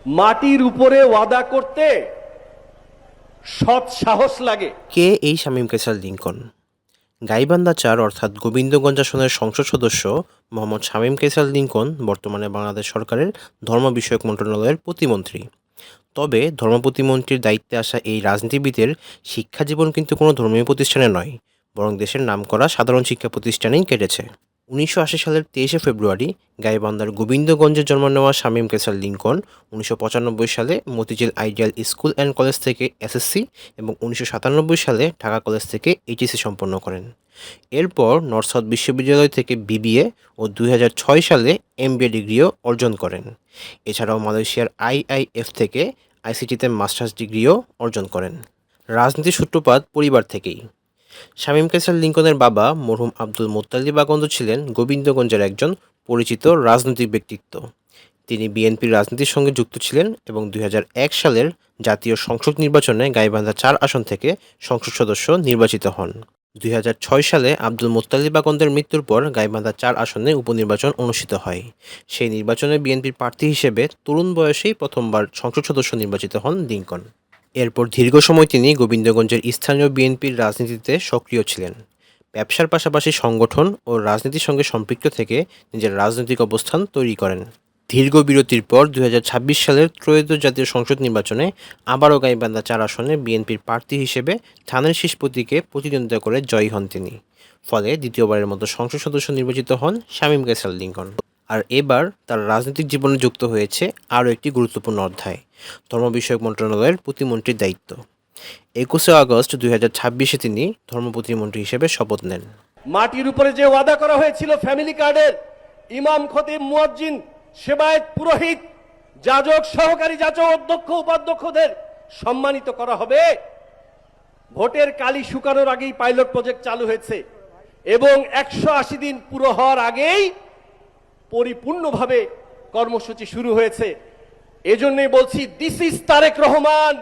মাটির উপরে ওয়াদা করতে সৎ সাহস লাগে। কে এই শামীম কায়সার লিংকন? গাইবান্ধা ৪ অর্থাৎ গোবিন্দগঞ্জ আসনের সংসদ সদস্য মোহাম্মদ শামীম কায়সার লিংকন বর্তমানে বাংলাদেশ সরকারের ধর্ম বিষয়ক মন্ত্রণালয়ের প্রতিমন্ত্রী। তবে ধর্ম প্রতিমন্ত্রীর দায়িত্বে আসা এই রাজনীতিবিদের শিক্ষা জীবন কিন্তু কোনো ধর্মীয় প্রতিষ্ঠানে নয়, বরং দেশের নামকরা সাধারণ শিক্ষা প্রতিষ্ঠানেই কেটেছে। ১৯৮০ সালের ২৩শে ফেব্রুয়ারি গাইবান্ধার গোবিন্দগঞ্জে জন্ম নেওয়া শামীম কায়সার লিংকন ১৯৯৫ সালে Motijheel ideal school and college থেকে এসএসসি এবং ১৯৯৭ সালে ঢাকা কলেজ থেকে এইচএসসি সম্পন্ন করেন। এরপর নর্থ সাউথ বিশ্ববিদ্যালয় থেকে বিবিএ ও ২০০৬ সালে এমবিএ ডিগ্রিও অর্জন করেন। এছাড়াও মালয়েশিয়ার আইআইএফ থেকে আইসিটিতে মাস্টার্স ডিগ্রিও অর্জন করেন। রাজনীতির সূত্রপাত পরিবার থেকেই। শামীম কায়সার লিংকনের বাবা মরহুম আব্দুল মোত্তালিব আকন্দ ছিলেন গোবিন্দগঞ্জের একজন পরিচিত রাজনৈতিক ব্যক্তিত্ব। তিনি বিএনপির রাজনীতির সঙ্গে যুক্ত ছিলেন এবং ২০০১ সালের জাতীয় সংসদ নির্বাচনে গাইবান্ধা ৪ আসন থেকে সংসদ সদস্য নির্বাচিত হন। ২০০৬ সালে আব্দুল মোত্তালিব আকন্দের মৃত্যুর পর গাইবান্ধা ৪ আসনে উপনির্বাচন অনুষ্ঠিত হয়। সেই নির্বাচনে বিএনপির প্রার্থী হিসেবে তরুণ বয়সেই প্রথমবার সংসদ সদস্য নির্বাচিত হন লিংকন। এরপর দীর্ঘ সময় তিনি গোবিন্দগঞ্জের স্থানীয় বিএনপির রাজনীতিতে সক্রিয় ছিলেন। ব্যবসার পাশাপাশি সংগঠন ও রাজনীতির সঙ্গে সম্পৃক্ত থেকে নিজের রাজনৈতিক অবস্থান তৈরি করেন। দীর্ঘ বিরতির পর ২০২৬ সালের ত্রয়োদশ জাতীয় সংসদ নির্বাচনে আবারও গাইবান্ধা ৪ আসনে বিএনপির প্রার্থী হিসেবে ধানের শীষ প্রতীকে প্রতিদ্বন্দ্বিতা করে জয়ী হন তিনি। ফলে দ্বিতীয়বারের মতো সংসদ সদস্য নির্বাচিত হন শামীম কায়সার লিংকন। আর এবার তার রাজনৈতিক জীবনে যুক্ত হয়েছে আরও একটি গুরুত্বপূর্ণ অধ্যায়, ধর্ম বিষয়ক মন্ত্রণালয়ের প্রতিমন্ত্রীর দায়িত্ব। ২১শে আগস্ট ২০২৬-এ তিনি ধর্ম প্রতিমন্ত্রী হিসেবে শপথ নেন। মাটির উপরে যে ওয়াদা করা হয়েছিল ফ্যামিলি কার্ডের ইমাম, খতিব, মুয়াজ্জিন, সেবায়েত, পুরোহিত, যাজক, সহকারী যাজক, অধ্যক্ষ, উপাধ্যক্ষদের সম্মানিত করা হবে, ভোটের কালি শুকানোর আগেই পাইলট প্রজেক্ট চালু হয়েছে এবং ১৮০ দিন পুরো হওয়ার আগেই পরিপূর্ণভাবে কর্মসূচি শুরু হয়েছে। এজন্যই বলছি, দিস ইজ তারেক রহমান।